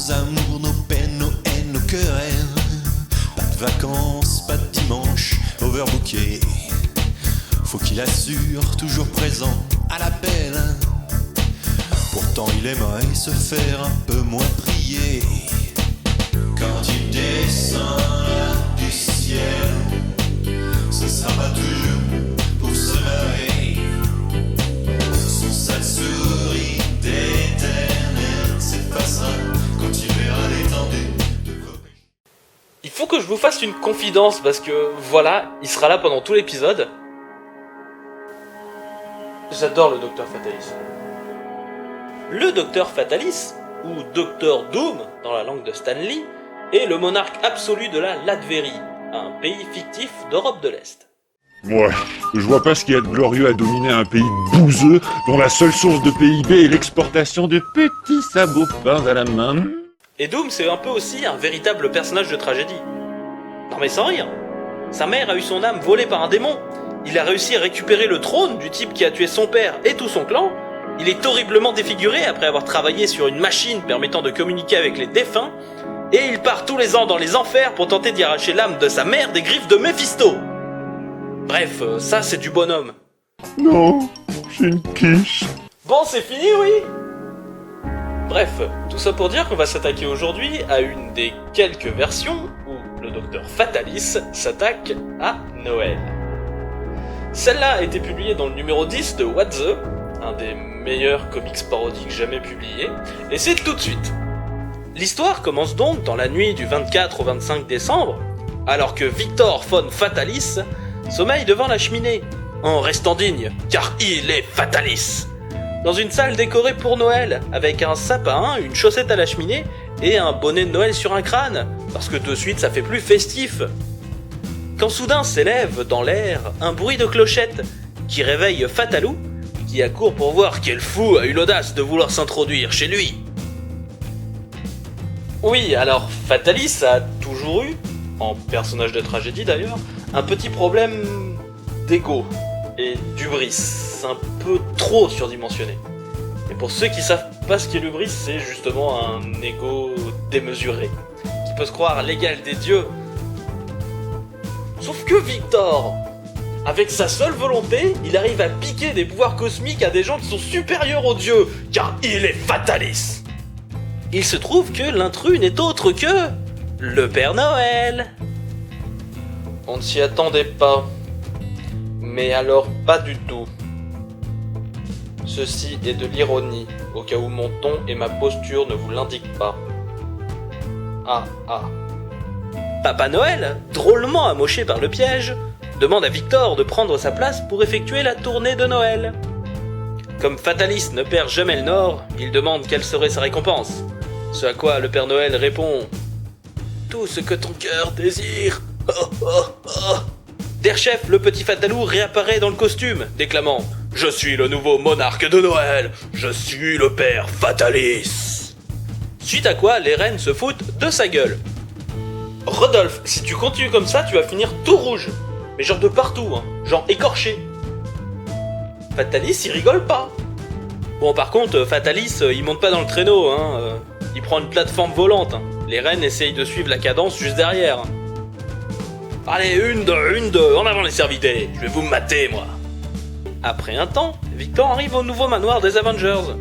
nos amours, nos peines, nos haines, nos querelles. Pas de vacances, pas de dimanche, overbooké. Faut qu'il assure, toujours présent à l'appel. Pourtant il aimerait se faire un peu moins prier. Quand il descend là du ciel, ce sera pas toujours pour se marrer. Son sale sourire d'éternel s'effacera quand il verra l'étendue de Corée. Il faut que je vous fasse une confidence parce que voilà, il sera là pendant tout l'épisode. J'adore le Docteur Fatalis. Le Docteur Fatalis, ou Docteur Doom dans la langue de Stan Lee, est le monarque absolu de la Latvérie, un pays fictif d'Europe de l'Est. Ouais, je vois pas ce qu'il y a de glorieux à dominer un pays bouseux dont la seule source de PIB est l'exportation de petits sabots peints à la main. Et Doom, c'est un peu aussi un véritable personnage de tragédie. Non mais sans rire. Sa mère a eu son âme volée par un démon. Il a réussi à récupérer le trône du type qui a tué son père et tout son clan. Il est horriblement défiguré après avoir travaillé sur une machine permettant de communiquer avec les défunts. Et il part tous les ans dans les enfers pour tenter d'y arracher l'âme de sa mère des griffes de Méphisto. Bref, ça c'est du bonhomme. Non, j'ai une quiche. Bon, c'est fini, oui. Bref, tout ça pour dire qu'on va s'attaquer aujourd'hui à une des quelques versions où le Docteur Fatalis s'attaque à Noël. Celle-là a été publiée dans le numéro 10 de What The, un des meilleurs comics parodiques jamais publiés, et c'est tout de suite. L'histoire commence donc dans la nuit du 24 au 25 décembre, alors que Victor von Fatalis sommeille devant la cheminée, en restant digne, car il est Fatalis. Dans une salle décorée pour Noël, avec un sapin, une chaussette à la cheminée et un bonnet de Noël sur un crâne, parce que de suite ça fait plus festif. Quand soudain s'élève dans l'air un bruit de clochette qui réveille Fatalou, qui accourt pour voir quel fou a eu l'audace de vouloir s'introduire chez lui. Oui, alors Fatalis a toujours eu, en personnage de tragédie d'ailleurs, un petit problème d'ego et d'hubris, un peu trop surdimensionné. Et pour ceux qui savent pas ce qu'est l'hubris, c'est justement un ego démesuré, qui peut se croire l'égal des dieux. Sauf que Victor, avec sa seule volonté, il arrive à piquer des pouvoirs cosmiques à des gens qui sont supérieurs aux dieux, car il est Fatalis. Il se trouve que l'intrus n'est autre que le Père Noël. On ne s'y attendait pas. Mais alors pas du tout. Ceci est de l'ironie, au cas où mon ton et ma posture ne vous l'indiquent pas. Ah. Papa Noël, drôlement amoché par le piège, demande à Victor de prendre sa place pour effectuer la tournée de Noël. Comme Fatalis ne perd jamais le nord, il demande quelle serait sa récompense. Ce à quoi le Père Noël répond « Tout ce que ton cœur désire. Oh, oh, oh. » Derchef, le petit Fatalou réapparaît dans le costume, déclamant « Je suis le nouveau monarque de Noël. Je suis le Père Fatalis. » Suite à quoi, les reines se foutent de sa gueule. Rodolphe, si tu continues comme ça, tu vas finir tout rouge. Mais genre de partout, hein. Genre écorché. Fatalis, il rigole pas. Bon, par contre, Fatalis, il monte pas dans le traîneau, hein. Il prend une plateforme volante. Hein. Les reines essayent de suivre la cadence juste derrière. Hein. Allez, une, deux, en avant les cervidés. Je vais vous mater, moi. Après un temps, Victor arrive au nouveau manoir des Avengers.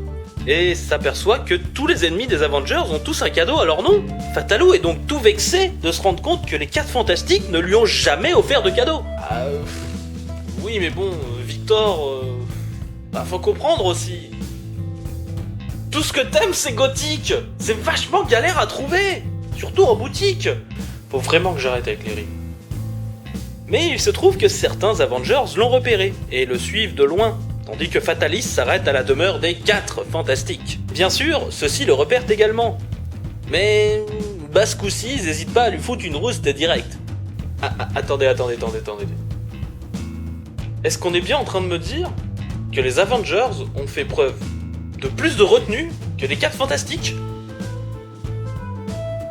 Et s'aperçoit que tous les ennemis des Avengers ont tous un cadeau à leur nom. Fatalou est donc tout vexé de se rendre compte que les 4 Fantastiques ne lui ont jamais offert de cadeau. Oui, mais bon, Victor... faut comprendre aussi. Tout ce que t'aimes, c'est gothique. C'est vachement galère à trouver. Surtout en boutique. Faut vraiment que j'arrête avec les rimes. Mais il se trouve que certains Avengers l'ont repéré et le suivent de loin, tandis que Fatalis s'arrête à la demeure des 4 Fantastiques. Bien sûr, ceux-ci le repèrent également. Mais ce coup-ci, ils n'hésitent pas à lui foutre une rouste directe. Attendez. Est-ce qu'on est bien en train de me dire que les Avengers ont fait preuve de plus de retenue que les 4 Fantastiques?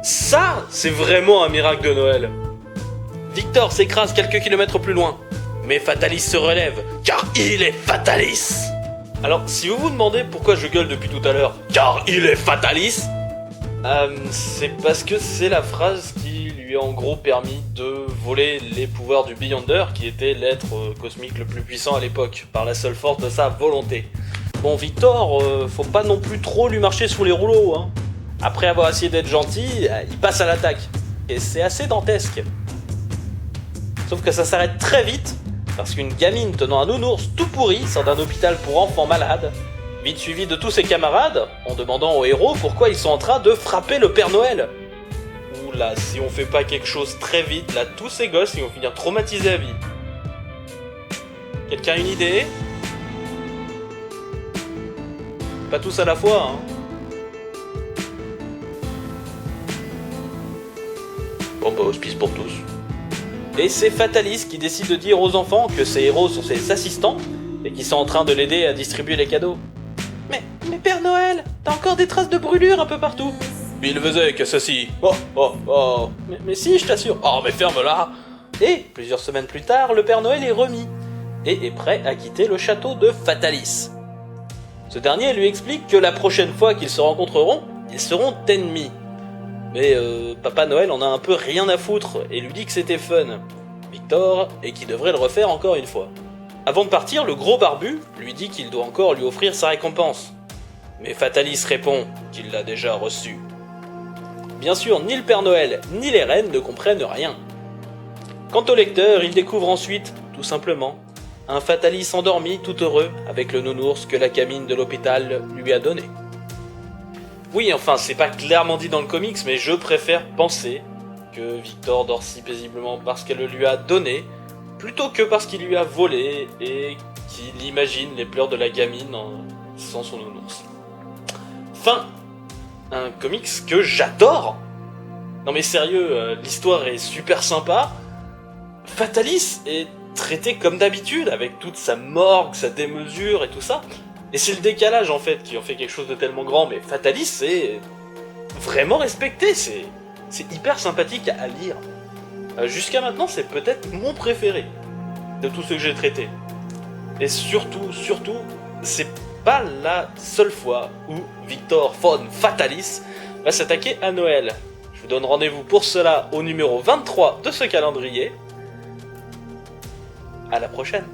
Ça, c'est vraiment un miracle de Noël. Victor s'écrase quelques kilomètres plus loin, mais Fatalis se relève, car il est Fatalis. Alors, si vous vous demandez pourquoi je gueule depuis tout à l'heure, car il est Fatalis, C'est parce que c'est la phrase qui lui a en gros permis de voler les pouvoirs du Beyonder, qui était l'être cosmique le plus puissant à l'époque, par la seule force de sa volonté. Bon, Victor, faut pas non plus trop lui marcher sous les rouleaux, hein. Après avoir essayé d'être gentil, il passe à l'attaque. Et c'est assez dantesque. Sauf que ça s'arrête très vite, parce qu'une gamine tenant un nounours tout pourri sort d'un hôpital pour enfants malades, vite suivi de tous ses camarades, en demandant aux héros pourquoi ils sont en train de frapper le Père Noël. Oula, si on fait pas quelque chose très vite, là tous ces gosses ils vont finir traumatisés à vie. Quelqu'un a une idée? Pas tous à la fois, hein. Bon bah hospice pour tous. Et c'est Fatalis qui décide de dire aux enfants que ses héros sont ses assistants et qu'ils sont en train de l'aider à distribuer les cadeaux. Mais Père Noël, t'as encore des traces de brûlure un peu partout. Il faisait que ceci. Oh. Mais si, je t'assure. Oh, mais ferme-la. Et, plusieurs semaines plus tard, le Père Noël est remis et est prêt à quitter le château de Fatalis. Ce dernier lui explique que la prochaine fois qu'ils se rencontreront, ils seront ennemis. Mais Papa Noël en a un peu rien à foutre et lui dit que c'était fun, Victor, et qu'il devrait le refaire encore une fois. Avant de partir, le gros barbu lui dit qu'il doit encore lui offrir sa récompense. Mais Fatalis répond qu'il l'a déjà reçue. Bien sûr, ni le Père Noël ni les reines ne comprennent rien. Quant au lecteur, il découvre ensuite, tout simplement, un Fatalis endormi tout heureux avec le nounours que la gamine de l'hôpital lui a donné. Oui, enfin, c'est pas clairement dit dans le comics, mais je préfère penser que Victor dort si paisiblement parce qu'elle le lui a donné, plutôt que parce qu'il lui a volé et qu'il imagine les pleurs de la gamine sans son nounours. Fin. Un comics que j'adore. Non mais sérieux, l'histoire est super sympa. Fatalis est traité comme d'habitude, avec toute sa morgue, sa démesure et tout ça. Et c'est le décalage en fait qui en fait quelque chose de tellement grand, mais Fatalis c'est vraiment respecté, c'est hyper sympathique à lire. Jusqu'à maintenant c'est peut-être mon préféré de tous ceux que j'ai traités. Et surtout, c'est pas la seule fois où Victor von Fatalis va s'attaquer à Noël. Je vous donne rendez-vous pour cela au numéro 23 de ce calendrier. À la prochaine.